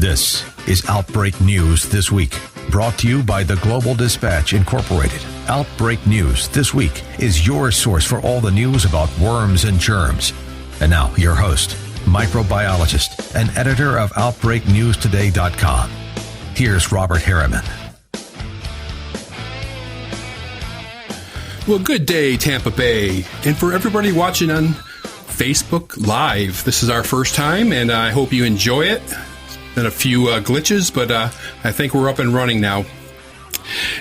This is Outbreak News This Week, brought to you by the Global Dispatch Incorporated. Outbreak News This Week is your source for all the news about worms and germs. And now, your host, microbiologist and editor of OutbreakNewsToday.com. Here's Robert Harriman. Well, good day, Tampa Bay. And for everybody watching on Facebook Live, this is our first time, and I hope you enjoy it. Been a few glitches, but I think we're up and running now.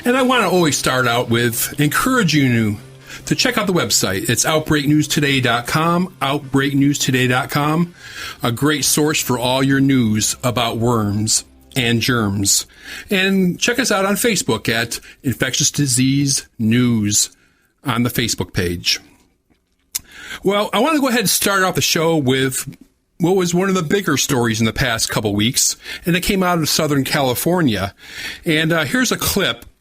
And I want to always start out with encouraging you to check out the website. It's OutbreakNewsToday.com, OutbreakNewsToday.com, a great source for all your news about worms and germs. And check us out on Facebook at Infectious Disease News on the Facebook page. Well, I want to go ahead and start off the show with what was one of the bigger stories in the past couple weeks, and it came out of Southern California. And here's a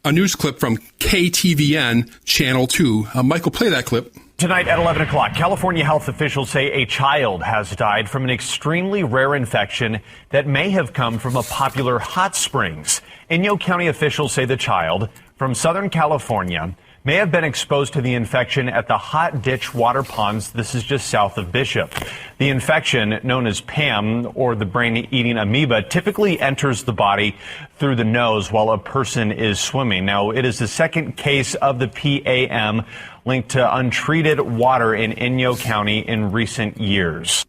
news clip from KTVN Channel 2. Michael, play that clip. Tonight at 11 o'clock, California health officials say a child has died from an extremely rare infection that may have come from a popular hot springs. Inyo County officials say the child from Southern California may have been exposed to the infection at the Hot Ditch Water Ponds. This is just south of Bishop. The infection, known as PAM, or the brain-eating amoeba, typically enters the body through the nose while a person is swimming. Now, it is the second case of the PAM linked to untreated water in Inyo County in recent years.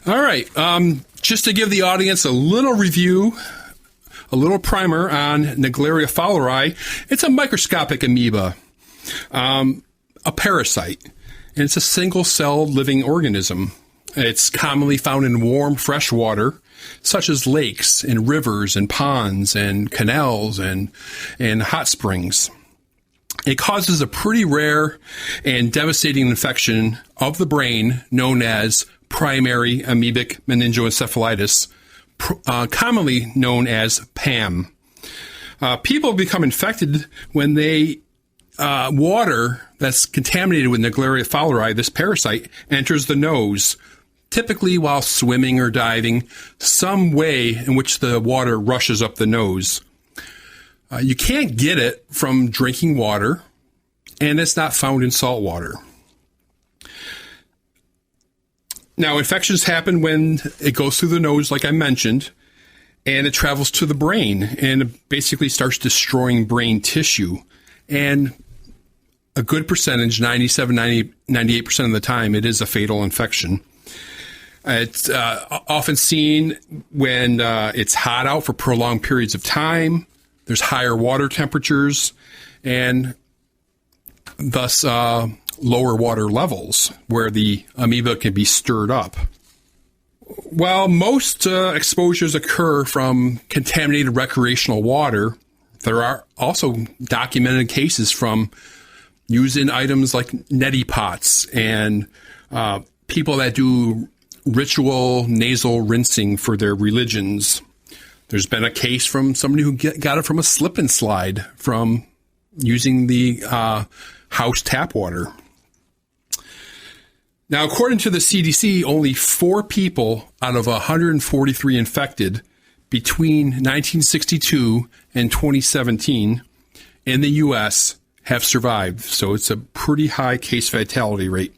All right. Just to give the audience a little review, a little primer on Naegleria fowleri. It's a microscopic amoeba, a parasite, and it's a single-celled living organism. It's commonly found in warm, fresh water, such as lakes and rivers and ponds and canals and hot springs. It causes a pretty rare and devastating infection of the brain known as primary amoebic meningoencephalitis, commonly known as PAM. People become infected when they water that's contaminated with Naegleria fowleri, this parasite, enters the nose, typically while swimming or diving, some way in which the water rushes up the nose. You can't get it from drinking water, and it's not found in salt water. Now, infections happen when it goes through the nose, like I mentioned, and it travels to the brain, and it basically starts destroying brain tissue. And a good percentage, 98% of the time, it is a fatal infection. It's often seen when it's hot out for prolonged periods of time. There's higher water temperatures, and thus lower water levels where the amoeba can be stirred up. While most exposures occur from contaminated recreational water, there are also documented cases from using items like neti pots and people that do ritual nasal rinsing for their religions. There's been a case from somebody who got it from a slip and slide from using the house tap water. Now, according to the CDC, only 4 people out of 143 infected between 1962 and 2017 in the U.S. have survived. So it's a pretty high case fatality rate.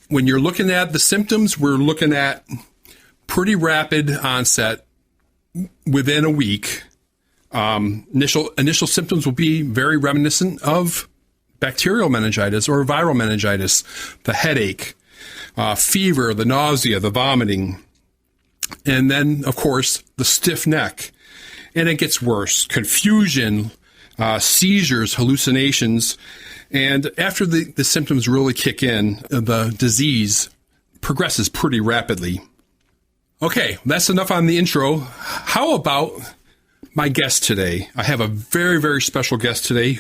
When you're looking at the symptoms, we're looking at pretty rapid onset within a week. Initial symptoms will be very reminiscent of bacterial meningitis or viral meningitis, the headache, fever, the nausea, the vomiting, and then, of course, the stiff neck. And it gets worse. Confusion, seizures, hallucinations. And after the symptoms really kick in, the disease progresses pretty rapidly. Okay, that's enough on the intro. How about my guest today? I have a very, very special guest today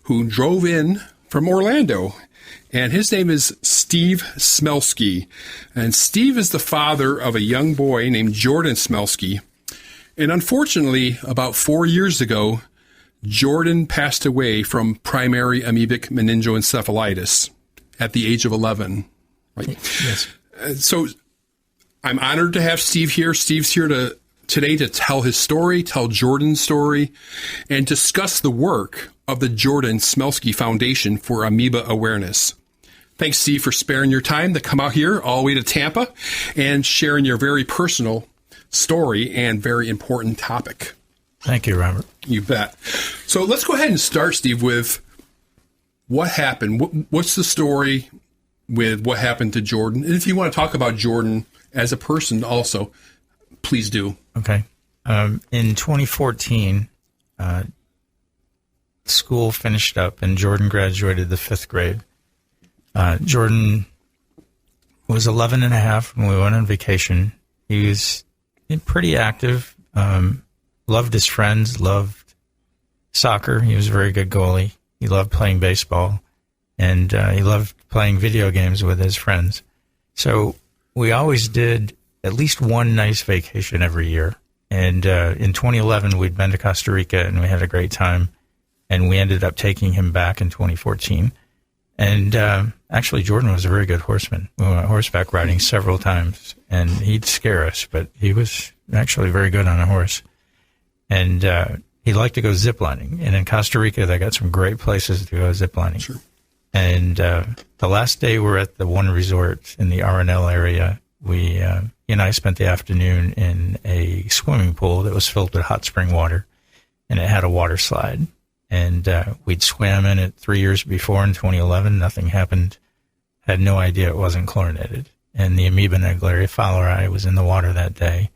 who drove in from Orlando, and his name is Steve Smelski. And Steve is the father of a young boy named Jordan Smelski. And unfortunately, about 4 years ago, Jordan passed away from primary amoebic meningoencephalitis at the age of 11. Right? Yes. So I'm honored to have Steve here. Steve's here to today to tell his story, tell Jordan's story, and discuss the work of the Jordan Smelski Foundation for Amoeba Awareness. Thanks, Steve, for sparing your time to come out here all the way to Tampa and sharing your very personal story and very important topic. Thank you, Robert. You bet. So let's go ahead and start, Steve, with what happened. What's the story with what happened to Jordan? And if you want to talk about Jordan as a person also, please do. Okay. In 2014, school finished up and Jordan graduated the 5th grade. Jordan was 11 and a half when we went on vacation. He was pretty active, loved his friends, loved soccer. He was a very good goalie. He loved playing baseball, and he loved playing video games with his friends. So we always did at least one nice vacation every year. And in 2011, we'd been to Costa Rica, and we had a great time. And we ended up taking him back in 2014. And actually, Jordan was a very good horseman. We went horseback riding several times, and he'd scare us, but he was actually very good on a horse. And he liked to go ziplining. And in Costa Rica, they got some great places to go ziplining. Sure. And the last day we're at the one resort in the RNL area, he and I spent the afternoon in a swimming pool that was filled with hot spring water, and it had a water slide. And we'd swam in it 3 years before in 2011. Nothing happened. Had no idea it wasn't chlorinated. And the Amoeba Naegleria fowleri was in the water that day,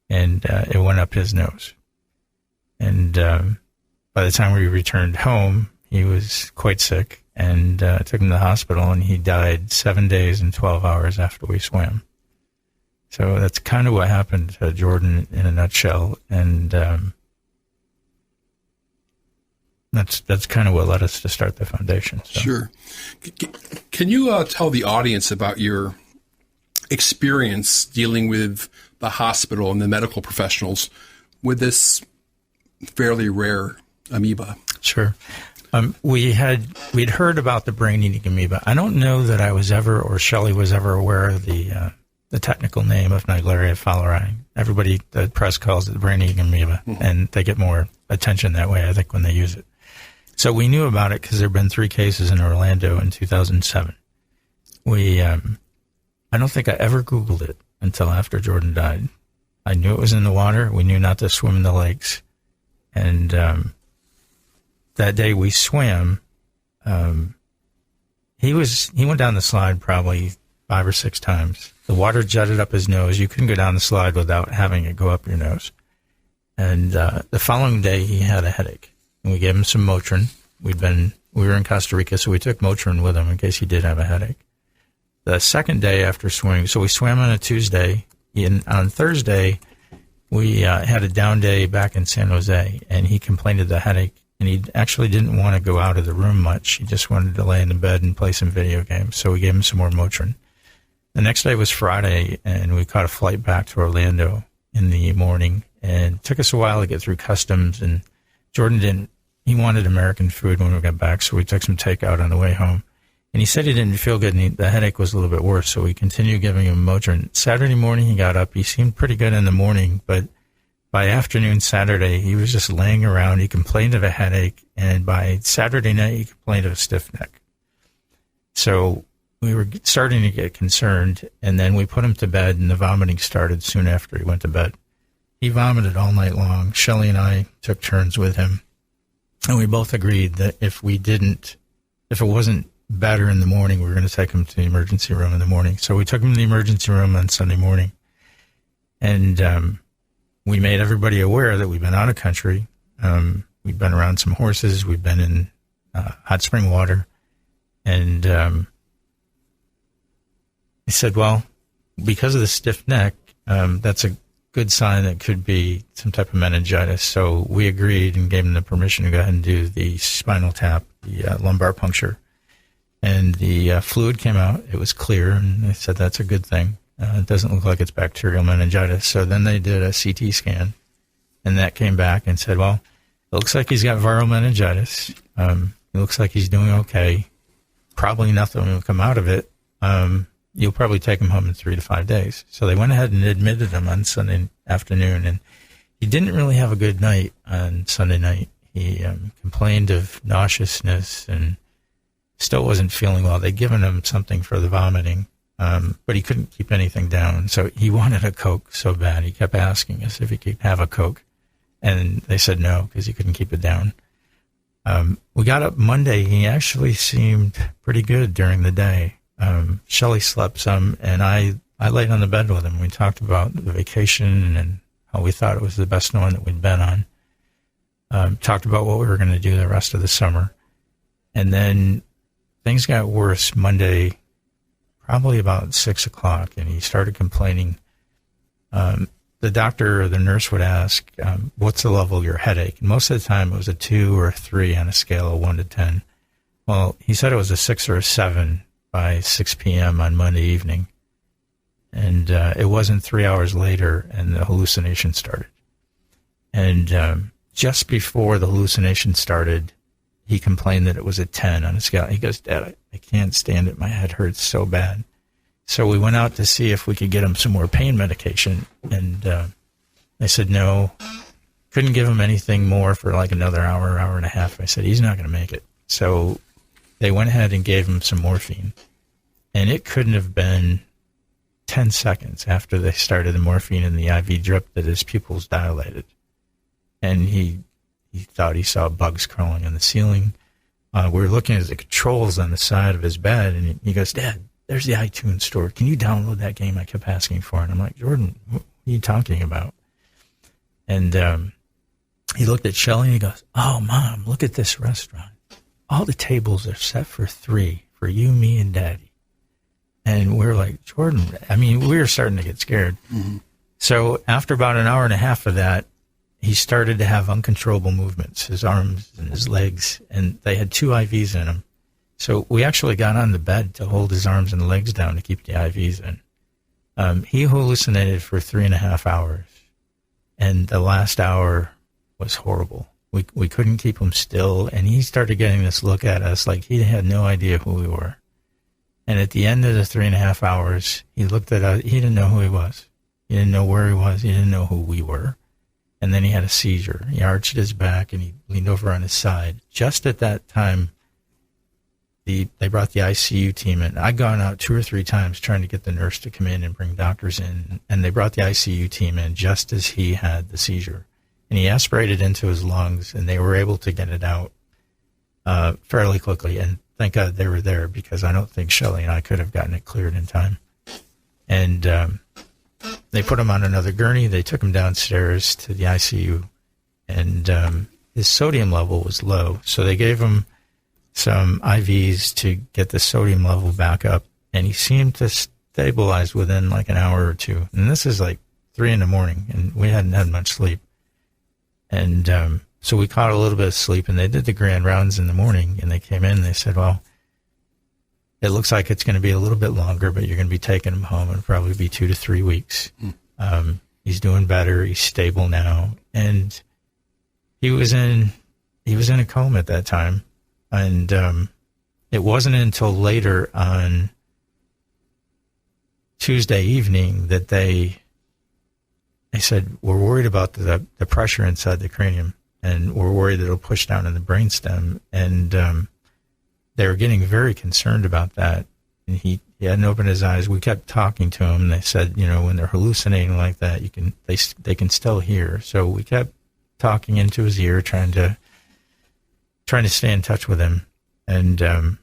and it went up his nose. And by the time we returned home, he was quite sick, and took him to the hospital, and he died 7 days and 12 hours after we swam. So that's kind of what happened to Jordan in a nutshell. And that's kind of what led us to start the foundation. So. Sure. Can you tell the audience about your experience dealing with the hospital and the medical professionals with this fairly rare amoeba? Sure. We'd heard about the brain-eating amoeba. I don't know that I was ever, or Shelly was ever aware of the technical name of Naegleria fowleri. Everybody, the press calls it the brain-eating amoeba, and they get more attention that way, I think, when they use it. So we knew about it because there have been 3 cases in Orlando in 2007. I don't think I ever Googled it until after Jordan died. I knew it was in the water. We knew not to swim in the lakes. And that day we swam, he went down the slide probably 5 or 6 times. The water jutted up his nose. You couldn't go down the slide without having it go up your nose. And the following day he had a headache. And we gave him some Motrin. We were in Costa Rica, so we took Motrin with him in case he did have a headache. The second day after swimming, so we swam on a Tuesday. On Thursday, we had a down day back in San Jose, and he complained of the headache. And he actually didn't want to go out of the room much. He just wanted to lay in the bed and play some video games. So we gave him some more Motrin. The next day was Friday, and we caught a flight back to Orlando in the morning. And it took us a while to get through customs. And Jordan he wanted American food when we got back, so we took some takeout on the way home. And he said he didn't feel good, and the headache was a little bit worse, so we continued giving him Motrin. Saturday morning, he got up. He seemed pretty good in the morning, but by afternoon Saturday, he was just laying around. He complained of a headache, and by Saturday night, he complained of a stiff neck. So we were starting to get concerned, and then we put him to bed, and the vomiting started soon after he went to bed. He vomited all night long. Shelly and I took turns with him, and we both agreed that if it wasn't better in the morning, we were going to take him to the emergency room in the morning. So we took him to the emergency room on Sunday morning, and we made everybody aware that we've been out of country. We've been around some horses. We've been in hot spring water. And he said, well, because of the stiff neck, that's a good sign that could be some type of meningitis. So we agreed and gave him the permission to go ahead and do the spinal tap, the lumbar puncture. And the fluid came out. It was clear, and they said that's a good thing. It doesn't look like it's bacterial meningitis. So then they did a CT scan, and that came back and said, well, it looks like he's got viral meningitis. It looks like he's doing okay. Probably nothing will come out of it. you'll probably take him home in 3 to 5 days. So they went ahead and admitted him on Sunday afternoon, and he didn't really have a good night on Sunday night. He complained of nauseousness and still wasn't feeling well. They'd given him something for the vomiting, but he couldn't keep anything down. So he wanted a Coke so bad. He kept asking us if he could have a Coke, and they said no because he couldn't keep it down. We got up Monday. He actually seemed pretty good during the day. Shelly slept some, and I laid on the bed with him. We talked about the vacation and how we thought it was the best one that we'd been on. Talked about what we were going to do the rest of the summer. And then things got worse Monday, probably about 6 o'clock, and he started complaining. The doctor or the nurse would ask, what's the level of your headache? And most of the time it was a 2 or a 3 on a scale of 1 to 10. Well, he said it was a 6 or a 7 by 6 p.m. on Monday evening. And it wasn't 3 hours later, and the hallucination started. And just before the hallucination started, he complained that it was a 10 on a scale. He goes, Dad, I can't stand it. My head hurts so bad. So we went out to see if we could get him some more pain medication. And they said no. Couldn't give him anything more for like another hour, hour and a half. I said, he's not going to make it. So they went ahead and gave him some morphine. And it couldn't have been 10 seconds after they started the morphine and the IV drip that his pupils dilated. And he thought he saw bugs crawling on the ceiling. We were looking at the controls on the side of his bed, and he goes, Dad, there's the iTunes store. Can you download that game I kept asking for? And I'm like, Jordan, what are you talking about? And he looked at Shelly, and he goes, oh, Mom, look at this restaurant. All the tables are set for 3, for you, me, and Daddy. And we're like, Jordan, I mean, we were starting to get scared. Mm-hmm. So after about an hour and a half of that, he started to have uncontrollable movements, his arms and his legs, and they had 2 IVs in him. So we actually got on the bed to hold his arms and legs down to keep the IVs in. He hallucinated for 3.5 hours, and the last hour was horrible. We couldn't keep him still, and he started getting this look at us like he had no idea who we were. And at the end of the 3.5 hours, he looked at us. He didn't know who he was. He didn't know where he was. He didn't know who we were. And then he had a seizure. He arched his back, and he leaned over on his side. Just at that time, they brought the ICU team in. I'd gone out 2 or 3 times trying to get the nurse to come in and bring doctors in, and they brought the ICU team in just as he had the seizure. And he aspirated into his lungs, and they were able to get it out fairly quickly. And thank God they were there, because I don't think Shelly and I could have gotten it cleared in time. And they put him on another gurney. They took him downstairs to the ICU, and his sodium level was low. So they gave him some IVs to get the sodium level back up, and he seemed to stabilize within like an hour or 2. And this is like 3 a.m, and we hadn't had much sleep. And so we caught a little bit of sleep, and they did the grand rounds in the morning, and they came in and they said, well, it looks like it's going to be a little bit longer, but you're going to be taking him home. It'll probably be 2 to 3 weeks. He's doing better. He's stable now. And he was in a coma at that time. And it wasn't until later on Tuesday evening that they said, we're worried about the pressure inside the cranium, and we're worried that it'll push down in the brainstem. And they were getting very concerned about that. And he hadn't opened his eyes. We kept talking to him, and they said, when they're hallucinating like that, they can still hear. So we kept talking into his ear, trying to stay in touch with him. And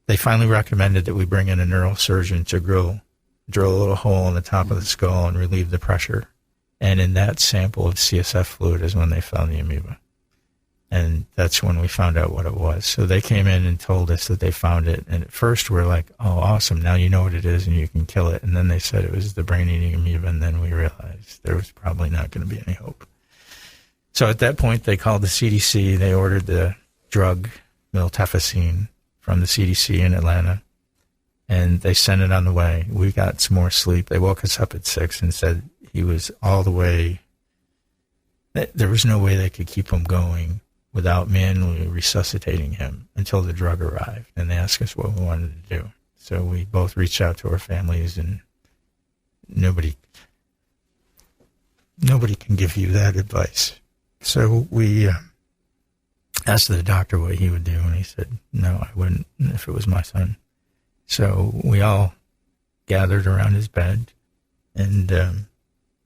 they finally recommended that we bring in a neurosurgeon to drill a little hole in the top of the skull and relieve the pressure. And in that sample of CSF fluid is when they found the amoeba. And that's when we found out what it was. So they came in and told us that they found it. And at first we're like, oh, awesome. Now you know what it is and you can kill it. And then they said it was the brain-eating amoeba. And then we realized there was probably not going to be any hope. So at that point, they called the CDC. They ordered the drug miltefosine from the CDC in Atlanta. And they sent it on the way. We got some more sleep. They woke us up at 6 and said he was all the way. There was no way they could keep him going without manually resuscitating him until the drug arrived. And they asked us what we wanted to do. So we both reached out to our families, and nobody can give you that advice. So we asked the doctor what he would do, and he said, no, I wouldn't if it was my son. So we all gathered around his bed, and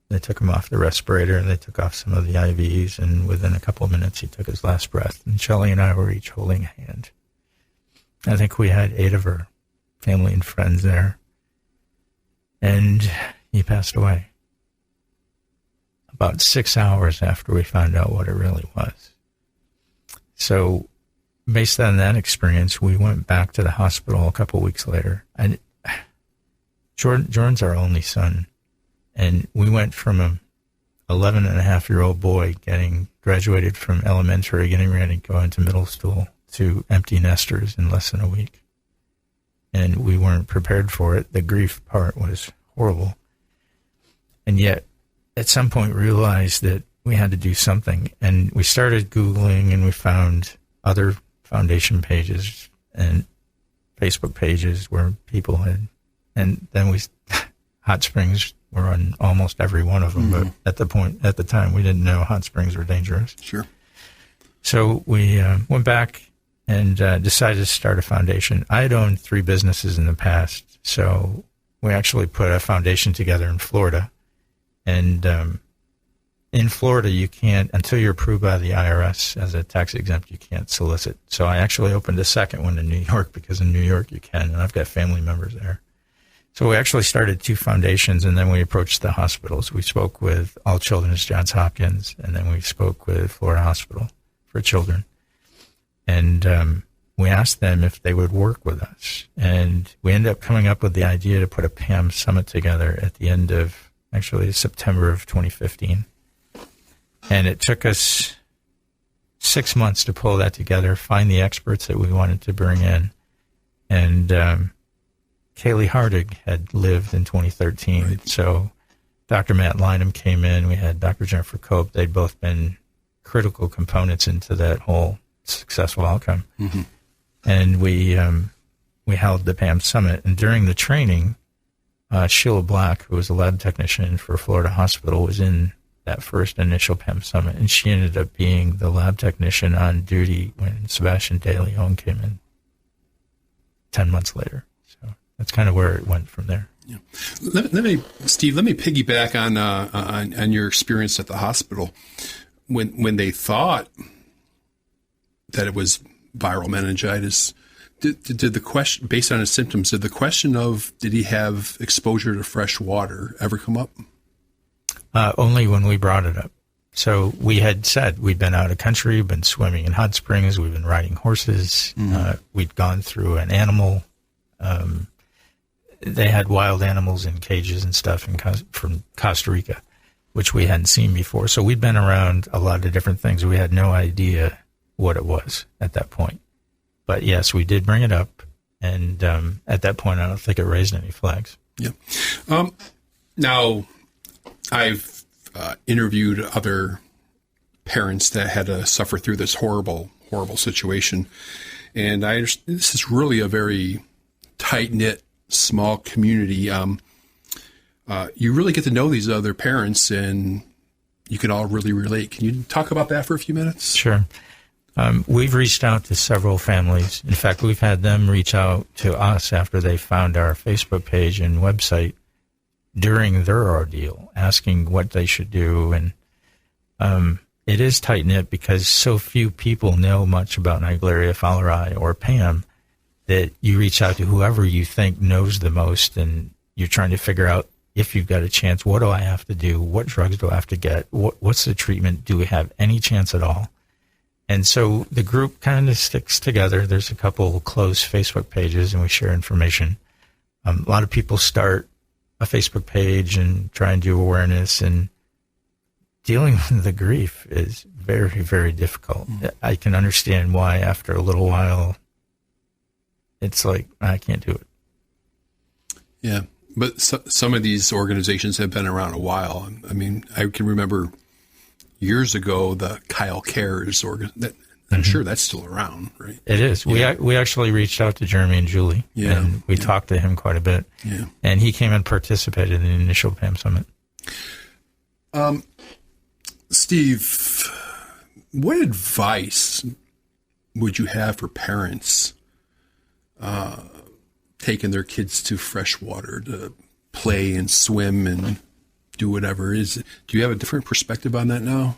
they took him off the respirator, and they took off some of the IVs, and within a couple of minutes, he took his last breath. And Shelly and I were each holding a hand. I think we had 8 of her family and friends there, and he passed away about 6 hours after we found out what it really was. So based on that experience, we went back to the hospital a couple weeks later. And Jordan's our only son, and we went from a 11-and-a-half-year-old boy graduated from elementary, getting ready to go into middle school, to empty nesters in less than a week. And we weren't prepared for it. The grief part was horrible. And yet, at some point, realized that we had to do something. And we started Googling, and we found other foundation pages and Facebook pages where people had, and then hot springs were on almost every one of them. Mm-hmm. But at the time, we didn't know hot springs were dangerous. Sure. So we went back and decided to start a foundation. I had owned 3 businesses in the past, so we actually put a foundation together in Florida. And in Florida, you can't, until you're approved by the IRS as a tax exempt, you can't solicit. So I actually opened a second one in New York, because in New York you can, and I've got family members there. So we actually started 2 foundations, and then we approached the hospitals. We spoke with All Children's Johns Hopkins, and then we spoke with Florida Hospital for Children. And we asked them if they would work with us. And we ended up coming up with the idea to put a PAM summit together at the end of, actually, September of 2015. And it took us 6 months to pull that together, find the experts that we wanted to bring in. And Kaylee Hardig had lived in 2013. Right. So Dr. Matt Lynham came in. We had Dr. Jennifer Cope. They'd both been critical components into that whole successful outcome. Mm-hmm. And we held the PAM Summit. And during the training, Sheila Black, who was a lab technician for Florida Hospital, was in that first initial PAM Summit. And she ended up being the lab technician on duty when Sebastian De Leon came in 10 months later. So that's kind of where it went from there. Yeah. Let me piggyback on your experience at the hospital. When they thought that it was viral meningitis, did the question, based on his symptoms, did the question of did he have exposure to fresh water ever come up? Only when we brought it up. So we had said we'd been out of country, we'd been swimming in hot springs, we'd been riding horses, we'd gone through an animal. They had wild animals in cages and stuff from Costa Rica, which we hadn't seen before. So we'd been around a lot of different things. We had no idea what it was at that point. But yes, we did bring it up. And at that point, I don't think it raised any flags. Yeah. Now, I've interviewed other parents that had to suffer through this horrible, horrible situation. And I understand this is really a very tight-knit, small community. You really get to know these other parents, and you can all really relate. Can you talk about that for a few minutes? Sure. We've reached out to several families. In fact, we've had them reach out to us after they found our Facebook page and website during their ordeal, asking what they should do. And it is tight-knit because so few people know much about Naegleria fowleri or PAM that you reach out to whoever you think knows the most, and you're trying to figure out if you've got a chance, what do I have to do? What drugs do I have to get? What's the treatment? Do we have any chance at all? And so the group kind of sticks together. There's a couple closed Facebook pages, and we share information. A lot of people start a Facebook page and try and do awareness, and dealing with the grief is very, very difficult. I can understand why after a little while it's like, I can't do it. Yeah, but some of these organizations have been around a while. I mean, I can remember years ago, the Kyle Cares I'm sure that's still around, right? It is. Yeah. We actually reached out to Jeremy and Julie, and we talked to him quite a bit. Yeah. And he came and participated in the initial PAM Summit. Steve, what advice would you have for parents taking their kids to freshwater to play and swim and do whatever? Do you have a different perspective on that now?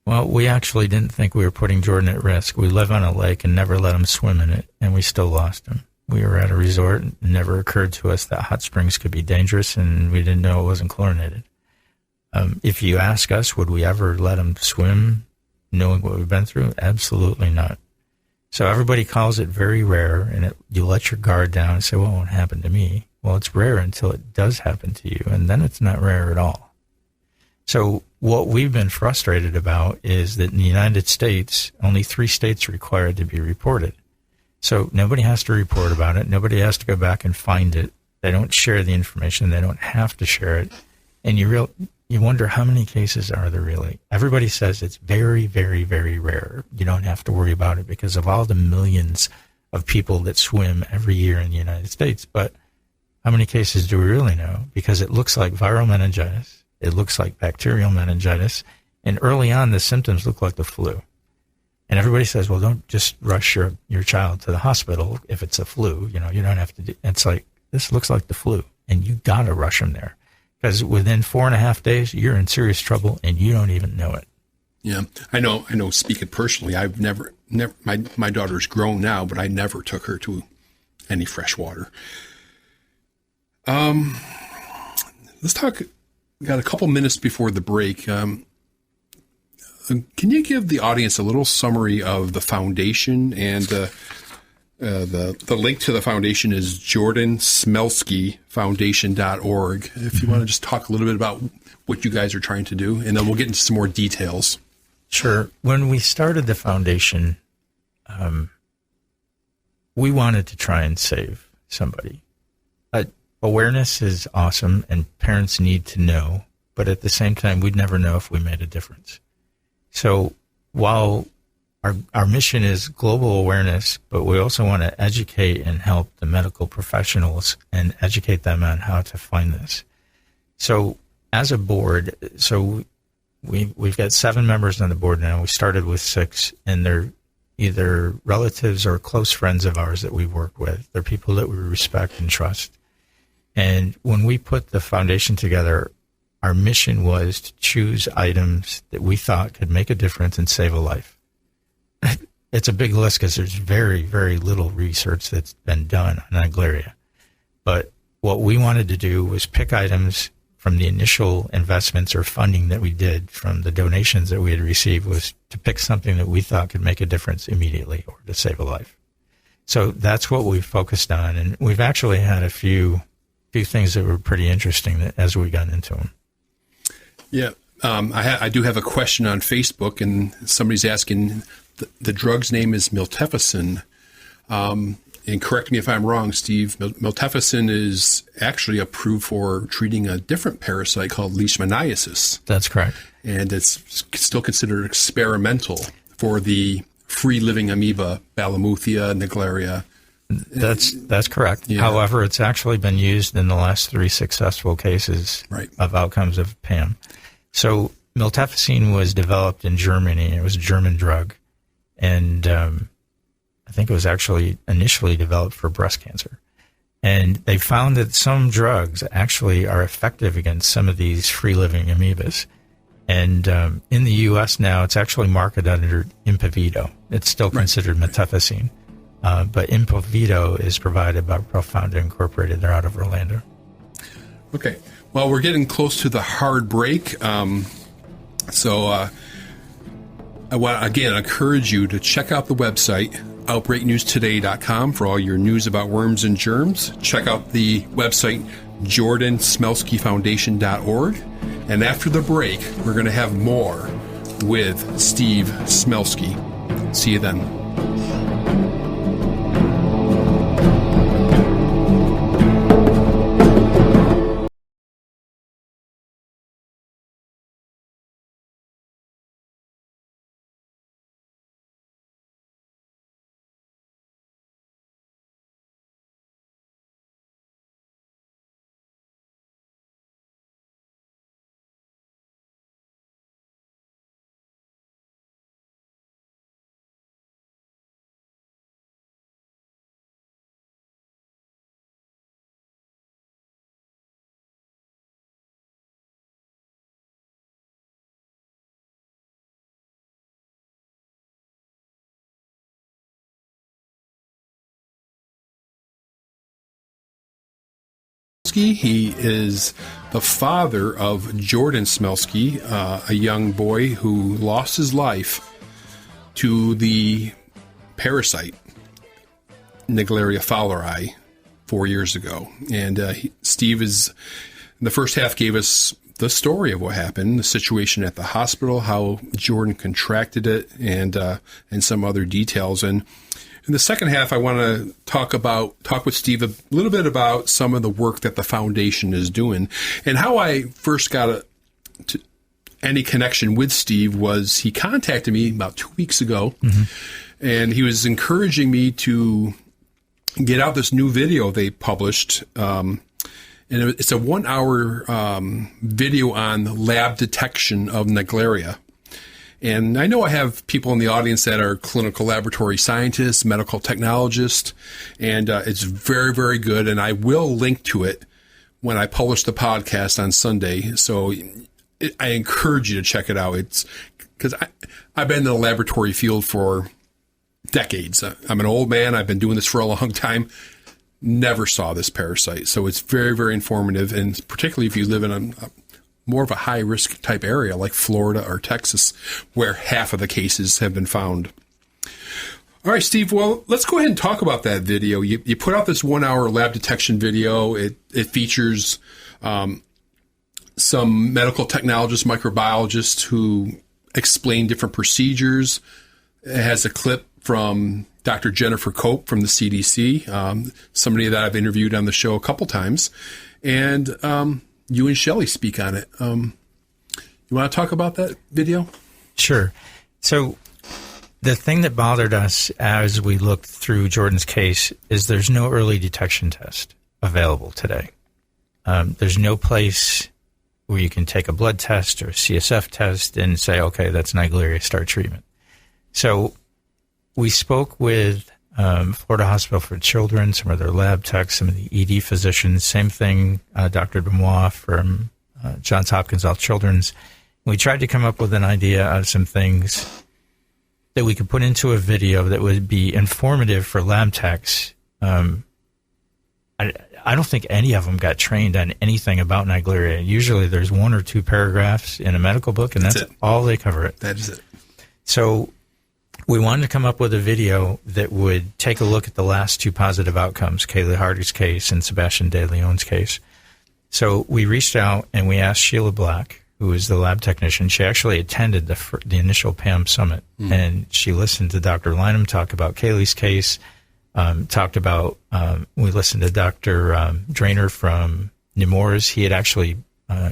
Well, we actually didn't think we were putting Jordan at risk. We live on a lake and never let him swim in it, and we still lost him. We were at a resort, and it never occurred to us that hot springs could be dangerous, and we didn't know it wasn't chlorinated. If you ask us, would we ever let him swim knowing what we've been through? Absolutely not. So everybody calls it very rare, and you let your guard down and say, well, it won't happen to me. Well, it's rare until it does happen to you, and then it's not rare at all. So what we've been frustrated about is that in the United States, only 3 states are required to be reported. So nobody has to report about it. Nobody has to go back and find it. They don't share the information. They don't have to share it. And you wonder, how many cases are there really? Everybody says it's very, very, very rare. You don't have to worry about it because of all the millions of people that swim every year in the United States. But how many cases do we really know? Because it looks like viral meningitis. It looks like bacterial meningitis. And early on, the symptoms look like the flu. And everybody says, well, don't just rush your child to the hospital if it's a flu. You don't have to do. It's like, this looks like the flu, and you got to rush them there. Because within 4.5 days, you're in serious trouble, and you don't even know it. Yeah, I know. Speaking personally, I've never. My daughter's grown now, but I never took her to any fresh water. Let's talk. We got a couple minutes before the break. Can you give the audience a little summary of the foundation? And the link to the foundation is Jordan Smelski Foundation.org. If you want to just talk a little bit about what you guys are trying to do, and then we'll get into some more details. Sure. When we started the foundation, we wanted to try and save somebody. Awareness is awesome, and parents need to know, but at the same time, we'd never know if we made a difference. So while our mission is global awareness, but we also want to educate and help the medical professionals and educate them on how to find this. So as a board, we've got 7 members on the board now. We started with 6, and they're either relatives or close friends of ours that we've worked with. They're people that we respect and trust. And when we put the foundation together, our mission was to choose items that we thought could make a difference and save a life. It's a big list because there's very, very little research that's been done on Naegleria. But what we wanted to do was pick items from the initial investments or funding that we did from the donations that we had received, was to pick something that we thought could make a difference immediately or to save a life. So that's what we focused on. And we've actually had a few things that were pretty interesting as we got into them. Yeah. I do have a question on Facebook, and somebody's asking, the drug's name is miltefosine. And correct me if I'm wrong, Steve, miltefosine is actually approved for treating a different parasite called leishmaniasis. That's correct. And it's still considered experimental for the free-living amoeba, Balamuthia, Naegleria. That's correct. Yeah. However, it's actually been used in the last 3 successful cases of outcomes of PAM. So miltefosine was developed in Germany. It was a German drug. And I think it was actually initially developed for breast cancer. And they found that some drugs actually are effective against some of these free-living amoebas. And in the U.S. now, it's actually marketed under Impovito. It's still considered miltefosine. But Impovito is provided by Profounda Incorporated. They're out of Orlando. Okay. Well, we're getting close to the hard break. So I want to, again, encourage you to check out the website, outbreaknewstoday.com, for all your news about worms and germs. Check out the website, jordansmelskifoundation.org. And after the break, we're going to have more with Steve Smelski. See you then. Smelski. He is the father of Jordan Smelski, a young boy who lost his life to the parasite Naegleria fowleri 4 years ago. And Steve is, in the first half, gave us the story of what happened, the situation at the hospital, how Jordan contracted it, and some other details. And in the second half, I want to talk with Steve a little bit about some of the work that the foundation is doing. And how I first got any connection with Steve was he contacted me about 2 weeks ago, and he was encouraging me to get out this new video they published. And it's a 1 hour video on lab detection of Naegleria. And I know I have people in the audience that are clinical laboratory scientists, medical technologists, and it's very, very good. And I will link to it when I publish the podcast on Sunday. So I encourage you to check it out. It's because I've been in the laboratory field for decades. I'm an old man. I've been doing this for a long time. Never saw this parasite. So it's very, very informative. And particularly if you live in a more of a high-risk type area like Florida or Texas, where half of the cases have been found. All right, Steve, well, let's go ahead and talk about that video. You put out this 1 hour lab detection video. It features some medical technologists, microbiologists who explain different procedures. It has a clip from Dr. Jennifer Cope from the CDC, somebody that I've interviewed on the show a couple times. And you and Shelly speak on it. You want to talk about that video? Sure. So the thing that bothered us as we looked through Jordan's case is there's no early detection test available today. There's no place where you can take a blood test or a CSF test and say, okay, that's Naegleria, start treatment. So we spoke with Florida Hospital for Children, some of their lab techs, some of the ED physicians. Same thing, Dr. Demois from Johns Hopkins Health Children's. We tried to come up with an idea of some things that we could put into a video that would be informative for lab techs. I don't think any of them got trained on anything about Naegleria. Usually there's 1 or 2 paragraphs in a medical book, and that's all they cover it. That is it. So we wanted to come up with a video that would take a look at the last 2 positive outcomes, Kaylee Hardy's case and Sebastian De Leon's case. So we reached out and we asked Sheila Black, who is the lab technician. She actually attended the initial PAM summit, and she listened to Dr. Lynham talk about Kaylee's case, we listened to Dr. Drainer from Nemours. He had actually,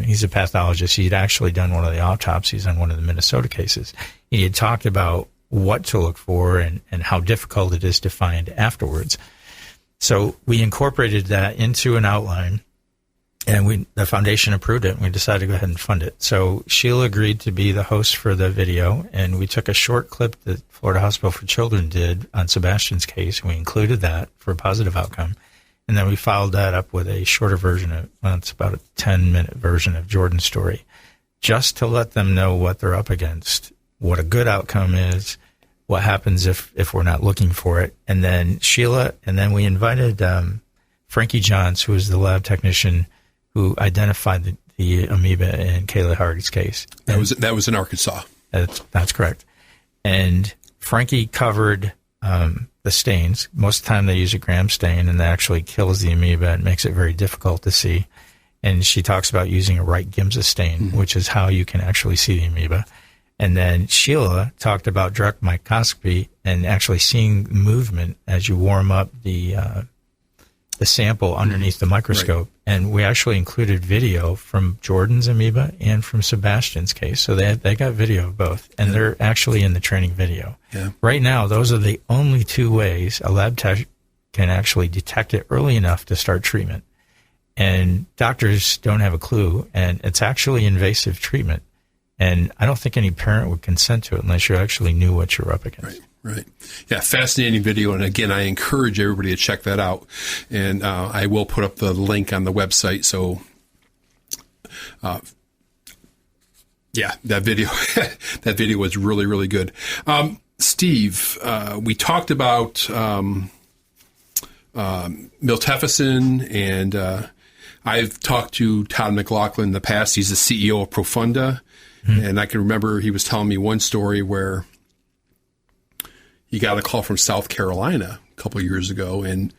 he's a pathologist. He had actually done one of the autopsies on one of the Minnesota cases. He had talked about what to look for and how difficult it is to find afterwards. So we incorporated that into an outline, and the foundation approved it, and we decided to go ahead and fund it. So Sheila agreed to be the host for the video, and we took a short clip that Florida Hospital for Children did on Sebastian's case, and we included that for a positive outcome. And then we followed that up with a shorter version it's about a 10-minute version of Jordan's story, just to let them know what they're up against, what a good outcome is, what happens if we're not looking for it. And then Sheila, and then we invited Frankie Johns, who is the lab technician who identified the amoeba in Kaylee Hardy's case. That was in Arkansas. That's correct. And Frankie covered the stains. Most of the time they use a gram stain, and that actually kills the amoeba and makes it very difficult to see. And she talks about using a right Giemsa stain, which is how you can actually see the amoeba. And then Sheila talked about direct microscopy and actually seeing movement as you warm up the sample underneath the microscope. Right. And we actually included video from Jordan's amoeba and from Sebastian's case. So they got video of both, and they're actually in the training video. Yeah. Right now, those are the only 2 ways a lab tech can actually detect it early enough to start treatment. And doctors don't have a clue, and it's actually invasive treatment. And I don't think any parent would consent to it unless you actually knew what you're up against. Right. Yeah, fascinating video. And again, I encourage everybody to check that out. And I will put up the link on the website. So, that video was really, really good. Steve, we talked about miltefosine, and I've talked to Todd McLaughlin in the past. He's the CEO of Profunda. And I can remember he was telling me one story where he got a call from South Carolina a couple of years ago, and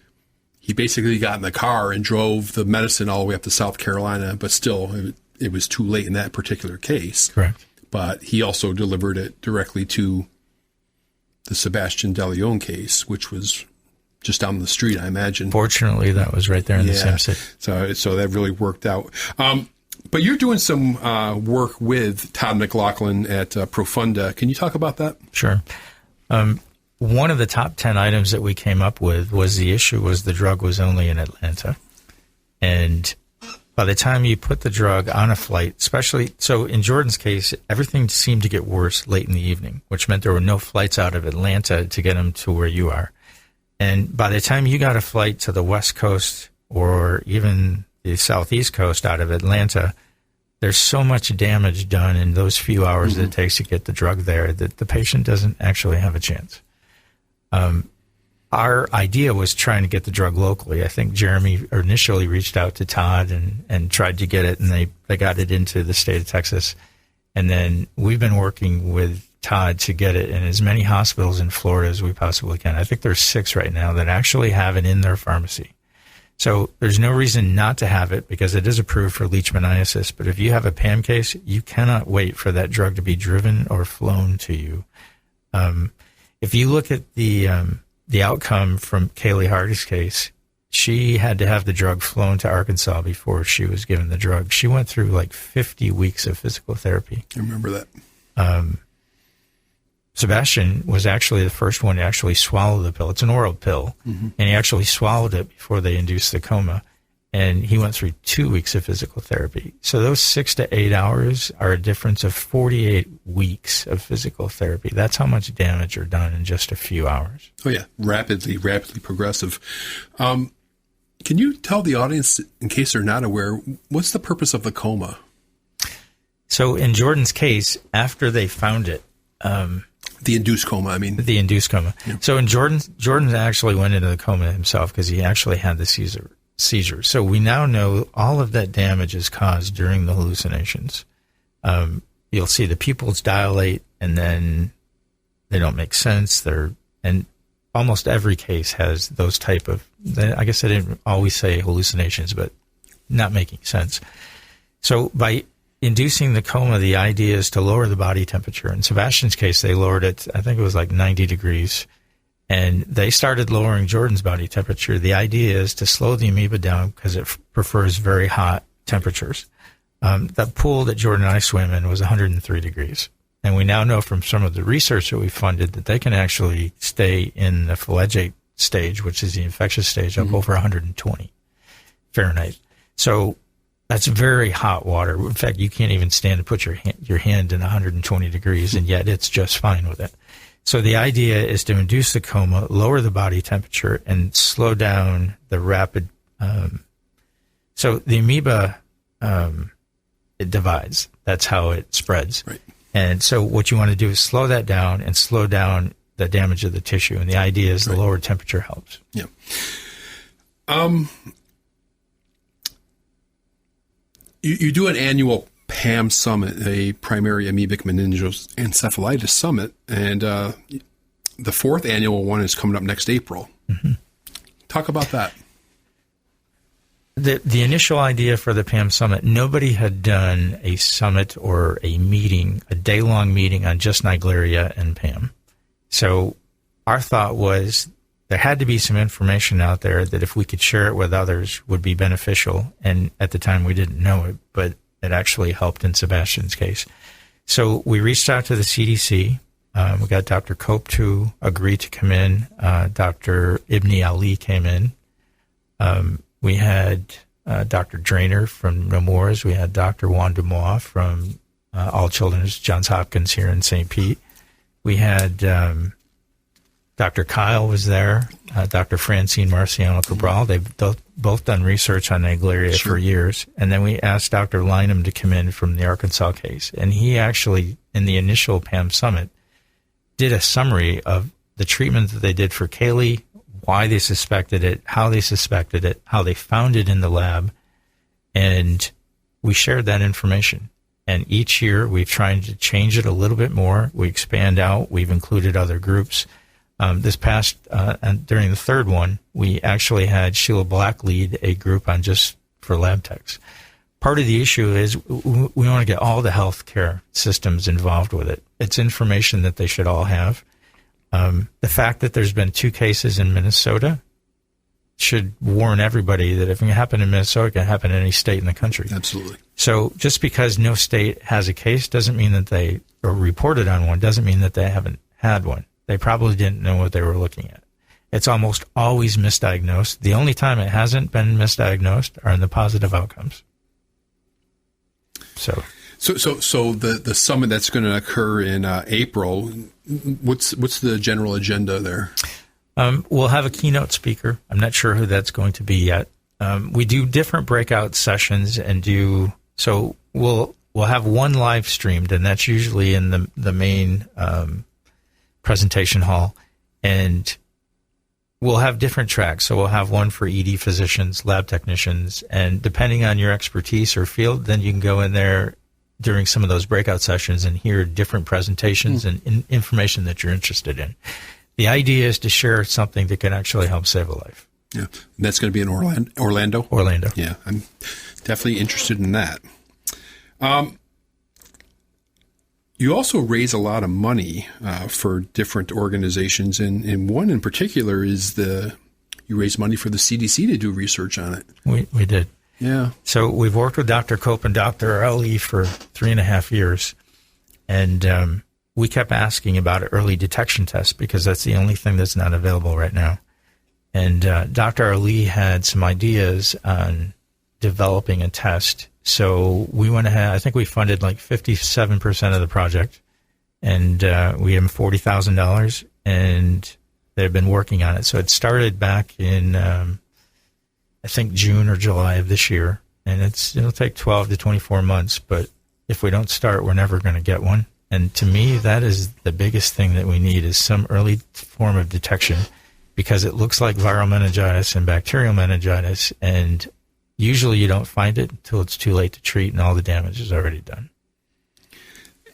he basically got in the car and drove the medicine all the way up to South Carolina, but still it was too late in that particular case. Correct. But he also delivered it directly to the Sebastian De Leon case, which was just down the street, I imagine. Fortunately, that was right there in the same city. So that really worked out. But you're doing some work with Todd McLaughlin at Profunda. Can you talk about that? Sure. One of the top 10 items that we came up with was the issue was the drug was only in Atlanta. And by the time you put the drug on a flight, especially, so in Jordan's case, everything seemed to get worse late in the evening, which meant there were no flights out of Atlanta to get him to where you are. And by the time you got a flight to the West Coast or even the Southeast Coast out of Atlanta, there's so much damage done in those few hours that it takes to get the drug there that the patient doesn't actually have a chance. Our idea was trying to get the drug locally. I think Jeremy initially reached out to Todd and tried to get it, and they got it into the state of Texas. And then we've been working with Todd to get it in as many hospitals in Florida as we possibly can. I think there's 6 right now that actually have it in their pharmacy. So there's no reason not to have it because it is approved for leishmaniasis. But if you have a PAM case, you cannot wait for that drug to be driven or flown to you. If you look at the outcome from Kaylee Hardy's case, she had to have the drug flown to Arkansas before she was given the drug. She went through like 50 weeks of physical therapy. I remember that. Sebastian was actually the first one to actually swallow the pill. It's an oral pill, and he actually swallowed it before they induced the coma, and he went through 2 weeks of physical therapy. So those 6 to 8 hours are a difference of 48 weeks of physical therapy. That's how much damage are done in just a few hours. Oh, yeah. Rapidly progressive. Can you tell the audience, in case they're not aware, what's the purpose of the coma? So in Jordan's case, after they found it, the induced coma, I mean. The induced coma. Yeah. So in Jordan actually went into the coma himself because he actually had the seizure. So we now know all of that damage is caused during the hallucinations. You'll see the pupils dilate and then they don't make sense. And almost every case has those type of, I guess I didn't always say hallucinations, but not making sense. So by inducing the coma, the idea is to lower the body temperature. In Sebastian's case, they lowered it, I think it was like 90 degrees. And they started lowering Jordan's body temperature. The idea is to slow the amoeba down because it prefers very hot temperatures. That pool that Jordan and I swam in was 103 degrees. And we now know from some of the research that we funded that they can actually stay in the flagellate stage, which is the infectious stage, up over 120 Fahrenheit. So that's very hot water. In fact, you can't even stand to put your hand in 120 degrees, and yet it's just fine with it. So the idea is to induce the coma, lower the body temperature, and slow down the rapid. So the amoeba, it divides. That's how it spreads. Right. And so what you want to do is slow that down and slow down the damage of the tissue. And the idea is the lower temperature helps. Yeah. You do an annual PAM summit, a primary amoebic meningeal encephalitis summit, and the 4th annual one is coming up next April. Mm-hmm. Talk about that. The initial idea for the PAM summit, nobody had done a summit or a meeting, a day-long meeting on just Naegleria and PAM. So our thought was there had to be some information out there that if we could share it with others would be beneficial. And at the time we didn't know it, but it actually helped in Sebastian's case. So we reached out to the CDC. We got Dr. Cope to agree to come in. Dr. Ibni Ali came in. We had Dr. Drainer from Nemours. We had Dr. Juan Dumois from All Children's Johns Hopkins here in St. Pete. We had Dr. Kyle was there, Dr. Francine Marciano Cabral. They've both done research on Naegleria for years. And then we asked Dr. Lynham to come in from the Arkansas case. And he actually, in the initial PAM summit, did a summary of the treatment that they did for Kaylee, why they suspected it, how they found it in the lab, And we shared that information. And each year we've tried to change it a little bit more. We expand out. We've included other groups. This past, and during the third one, we actually had Sheila Black lead a group on just for lab techs. Part of the issue is we want to get all the healthcare systems involved with it. It's information that they should all have. The fact that there's been 2 cases in Minnesota should warn everybody that if it can happen in Minnesota, it can happen in any state in the country. Absolutely. So just because no state has a case doesn't mean that they are reported on one, doesn't mean that they haven't had one. They probably didn't know what they were looking at. It's almost always misdiagnosed. The only time it hasn't been misdiagnosed are in the positive outcomes. So the summit that's going to occur in April, what's the general agenda there? We'll have a keynote speaker. I'm not sure who that's going to be yet. We do different breakout sessions so we'll have one live streamed, and that's usually in the main presentation hall, and we'll have different tracks. So we'll have one for ED physicians, lab technicians, and depending on your expertise or field, then you can go in there during some of those breakout sessions and hear different presentations and information that you're interested in. The idea is to share something that can actually help save a life. Yeah, and that's going to be in Orlando? Orlando. Yeah, I'm definitely interested in that. You also raise a lot of money for different organizations, and one in particular is you raise money for the CDC to do research on it. We did. Yeah. So we've worked with Dr. Cope and Dr. Ellie for 3.5 years, and we kept asking about early detection tests because that's the only thing that's not available right now. And Dr. Ali had some ideas on developing a test. So we went ahead, I think we funded like 57% of the project, and we gave them $40,000, and they've been working on it. So it started back in, I think, June or July of this year, and it'll take 12 to 24 months, but if we don't start, we're never going to get one. And to me, that is the biggest thing that we need is some early form of detection, because it looks like viral meningitis and bacterial meningitis, and usually you don't find it until it's too late to treat and all the damage is already done.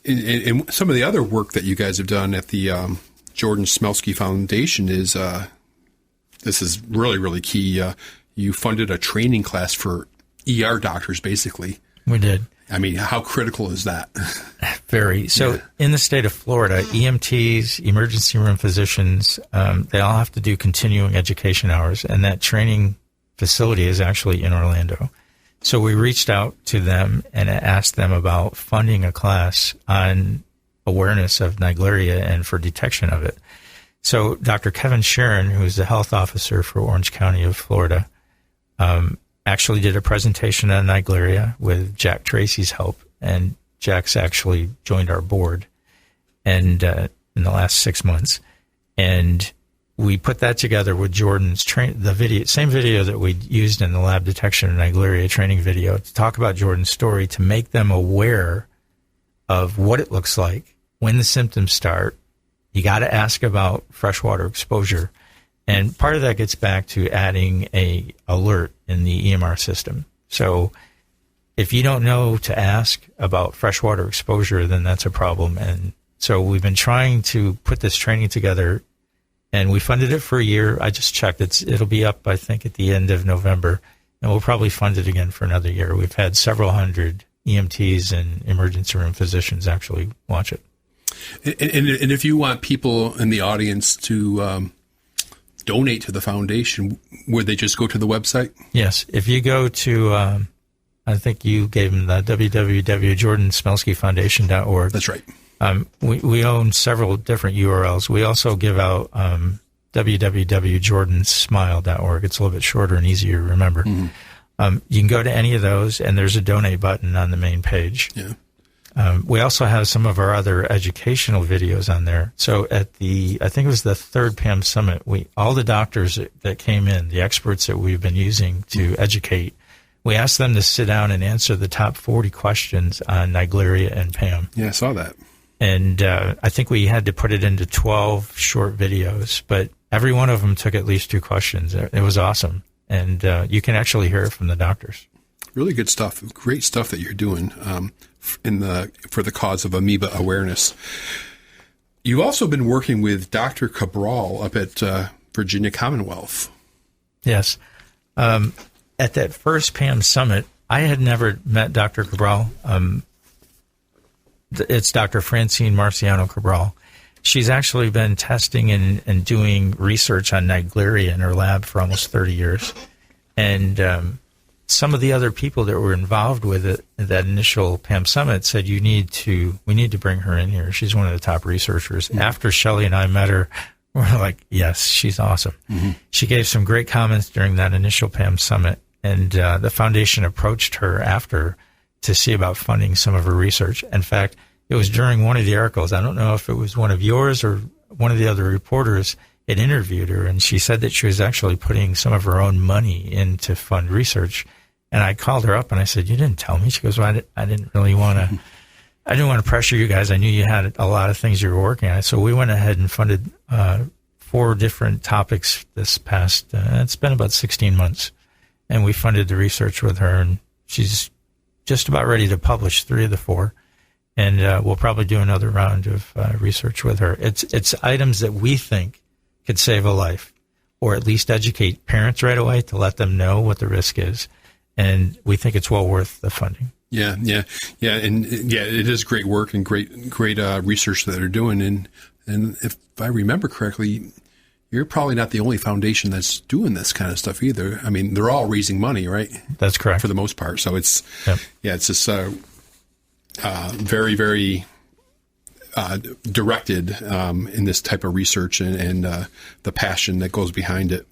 And some of the other work that you guys have done at the Jordan Smelski Foundation is, this is really, really key. You funded a training class for ER doctors, basically. We did. I mean, how critical is that? Very. So in the state of Florida, EMTs, emergency room physicians, they all have to do continuing education hours, and that training facility is actually in Orlando. So we reached out to them and asked them about funding a class on awareness of Naegleria and for detection of it. So Dr. Kevin Sharon, who's the health officer for Orange County of Florida, actually did a presentation on Naegleria with Jack Tracy's help, and Jack's actually joined our board and in the last 6 months. And we put that together with Jordan's same video that we used in the lab detection of Naegleria training video, to talk about Jordan's story, to make them aware of what it looks like when the symptoms start. You got to ask about freshwater exposure. And part of that gets back to adding a alert in the EMR system. So if you don't know to ask about freshwater exposure, then that's a problem. And so we've been trying to put this training together, and we funded it for a year. I just checked. It'll be up, I think, at the end of November, and we'll probably fund it again for another year. We've had several hundred EMTs and emergency room physicians actually watch it. And if you want people in the audience to donate to the foundation, would they just go to the website? Yes. If you go to, I think you gave them the www.jordansmelskifoundation.org. That's right. We own several different URLs. We also give out www.jordansmile.org. It's a little bit shorter and easier to remember. Mm-hmm. You can go to any of those, and there's a donate button on the main page. Yeah. We also have some of our other educational videos on there. So at I think it was the third PAM Summit, all the doctors that came in, the experts that we've been using to educate, we asked them to sit down and answer the top 40 questions on Naegleria and PAM. Yeah, I saw that. And I think we had to put it into 12 short videos, but every one of them took at least 2 questions. It was awesome. And you can actually hear it from the doctors. Really good stuff. Great stuff that you're doing for the cause of Amoeba Awareness. You've also been working with Dr. Cabral up at Virginia Commonwealth. Yes. At that first PAM summit, I had never met Dr. Cabral. It's Dr. Francine Marciano Cabral. She's actually been testing and doing research on Naegleria in her lab for almost 30 years. And some of the other people that were involved with it at that initial PAM summit said, we need to bring her in here. She's one of the top researchers. Mm-hmm. After Shelly and I met her, we're like, yes, she's awesome. Mm-hmm. She gave some great comments during that initial PAM summit. And the foundation approached her after to see about funding some of her research. In fact, it was during one of the articles. I don't know if it was one of yours or one of the other reporters had interviewed her, and she said that she was actually putting some of her own money in to fund research. And I called her up and I said, "You didn't tell me." She goes, "Well, I didn't really want to. I didn't want to pressure you guys. I knew you had a lot of things you were working on." So we went ahead and funded 4 different topics this past. It's been about 16 months, and we funded the research with her, and she's just about ready to publish 3 of the 4. And we'll probably do another round of research with her. It's items that we think could save a life, or at least educate parents right away to let them know what the risk is. And we think it's well worth the funding. Yeah. And it is great work and great research that they're doing. And if I remember correctly, you're probably not the only foundation that's doing this kind of stuff either. I mean, they're all raising money, right? That's correct. For the most part. So it's just very, very directed in this type of research and the passion that goes behind it.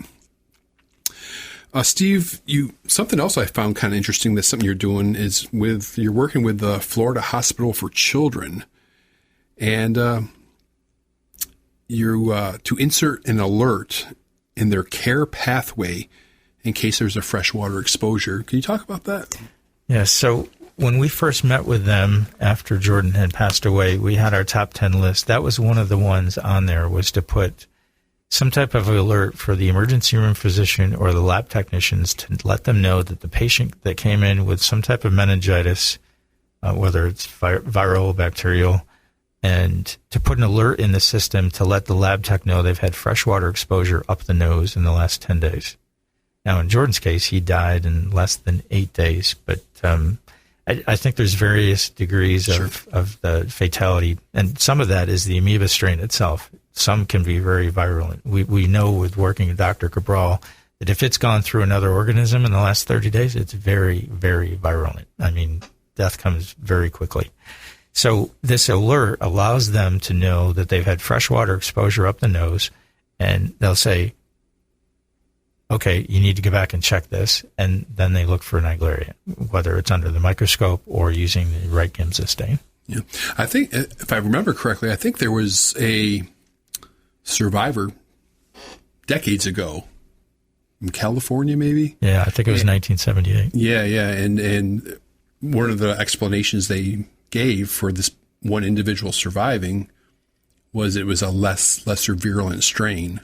Steve, something else I found kind of interesting that's something you're doing is you're working with the Florida Hospital for Children, and to insert an alert in their care pathway in case there's a freshwater exposure. Can you talk about that? Yeah, so when we first met with them after Jordan had passed away, we had our top 10 list. That was one of the ones on there, was to put some type of alert for the emergency room physician or the lab technicians to let them know that the patient that came in with some type of meningitis, whether it's viral, bacterial, and to put an alert in the system to let the lab tech know they've had freshwater exposure up the nose in the last 10 days. Now, in Jordan's case, he died in less than 8 days, but I think there's various degrees of the fatality, and some of that is the amoeba strain itself. Some can be very virulent. We know with working with Dr. Cabral that if it's gone through another organism in the last 30 days, it's very, very virulent. I mean, death comes very quickly. So this alert allows them to know that they've had freshwater exposure up the nose, and they'll say, okay, you need to go back and check this, and then they look for Naegleria, whether it's under the microscope or using the right Giemsa stain. Yeah, I think, if I remember correctly, I think there was a survivor decades ago in California, maybe? Yeah, I think it was 1978. Yeah, and one of the explanations they gave for this one individual surviving was it was a lesser virulent strain.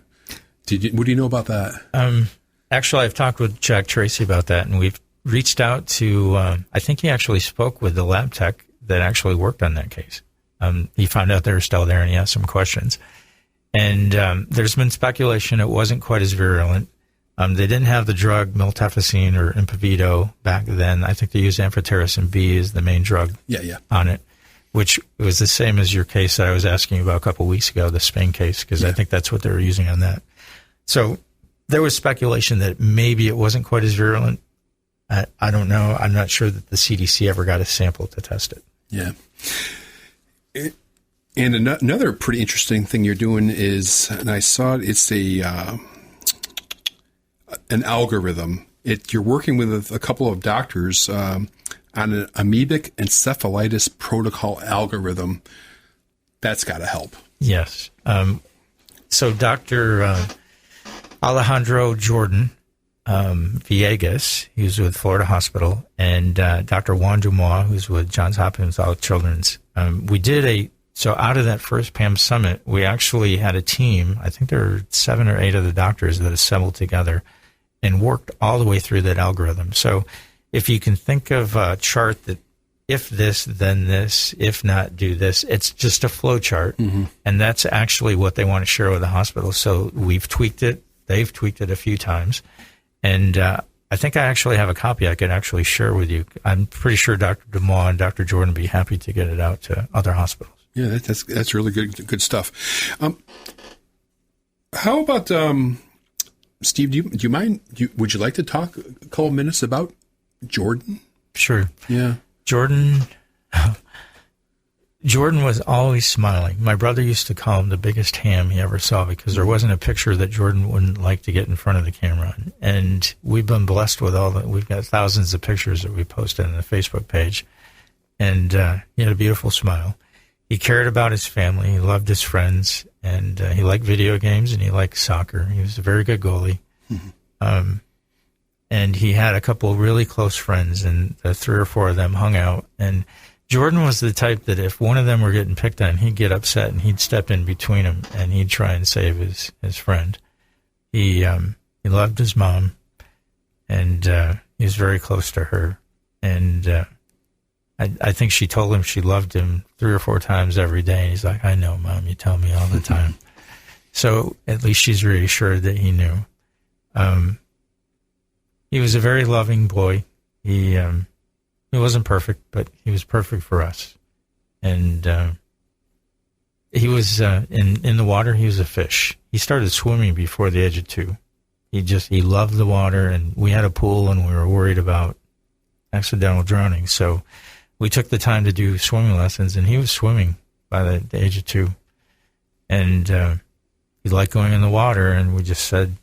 What do you know about that? Actually, I've talked with Jack Tracy about that, and we've reached out to, I think he actually spoke with the lab tech that actually worked on that case. He found out they were still there, and he asked some questions. And there's been speculation it wasn't quite as virulent. They didn't have the drug miltefosine or Impavido back then. I think they used amphotericin B as the main drug on it, which was the same as your case that I was asking you about a couple of weeks ago, the Spain case, because I think that's what they were using on that. So there was speculation that maybe it wasn't quite as virulent. I don't know. I'm not sure that the CDC ever got a sample to test it. Yeah. And another pretty interesting thing you're doing is, and I saw it's an algorithm. You're working with a couple of doctors on an amoebic encephalitis protocol algorithm. That's got to help. Yes. So Dr. Alejandro Jordan Villegas, who's with Florida Hospital, and Dr. Juan Dumois, who's with Johns Hopkins Children's. We did so out of that first PAM summit, we actually had a team, I think there were 7 or 8 of the doctors that assembled together and worked all the way through that algorithm. So if you can think of a chart that if this, then this, if not, do this, it's just a flow chart. Mm-hmm. And that's actually what they want to share with the hospital. So we've tweaked it. They've tweaked it a few times. And I think I actually have a copy I could actually share with you. I'm pretty sure Dr. DeMaw and Dr. Jordan would be happy to get it out to other hospitals. Yeah, that's really good stuff. How about, Steve, do you mind, would you like to talk a couple minutes about Jordan? Sure. Yeah. Jordan was always smiling. My brother used to call him the biggest ham he ever saw because there wasn't a picture that Jordan wouldn't like to get in front of the camera. And we've been blessed with we've got thousands of pictures that we posted on the Facebook page. And he had a beautiful smile. He cared about his family. He loved his friends. And he liked video games and he liked soccer. He was a very good goalie. Mm-hmm. And he had a couple of really close friends, and the 3 or 4 of them hung out. And Jordan was the type that if one of them were getting picked on, he'd get upset and he'd step in between them and he'd try and save his friend. He loved his mom, and he was very close to her. And I think she told him she loved him 3 or 4 times every day. And he's like, I know, Mom, you tell me all the time. So at least she's reassured that he knew. He was a very loving boy. He wasn't perfect, but he was perfect for us. And he was in the water. He was a fish. He started swimming before the age of 2. He loved the water, and we had a pool, and we were worried about accidental drowning. So we took the time to do swimming lessons, and he was swimming by the age of 2. And he liked going in the water, and we just said,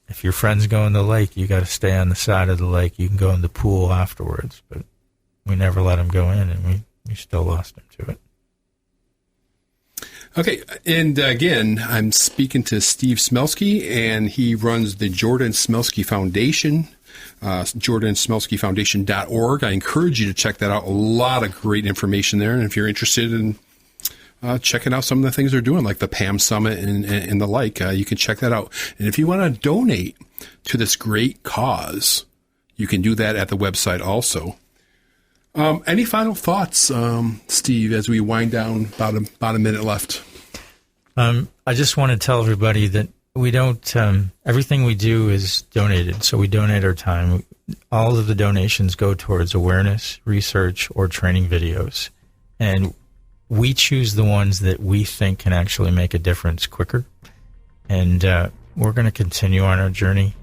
if your friends go in the lake, you got to stay on the side of the lake. You can go in the pool afterwards. But we never let him go in, and we still lost him to it. Okay, and again, I'm speaking to Steve Smelski, and he runs the Jordan Smelski Foundation, jordansmelskifoundation.org. I encourage you to check that out. A lot of great information there, and if you're interested in checking out some of the things they're doing, like the PAM Summit and the like, you can check that out. And if you want to donate to this great cause, you can do that at the website also. Any final thoughts, Steve, as we wind down about a minute left? I just want to tell everybody that we don't, everything we do is donated. So we donate our time. All of the donations go towards awareness, research, or training videos. And we choose the ones that we think can actually make a difference quicker. And we're going to continue on our journey.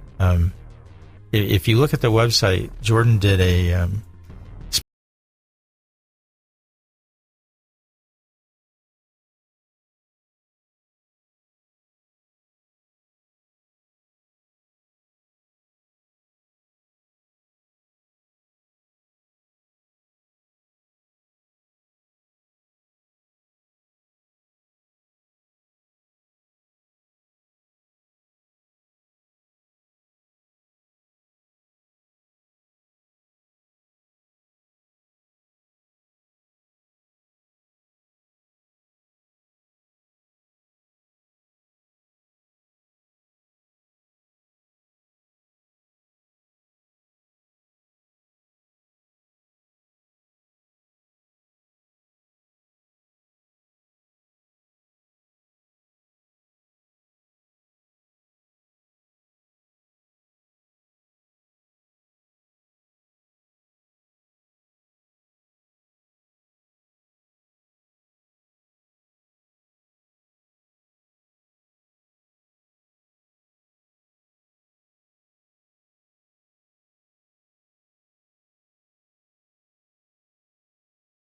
If you look at the website, Jordan did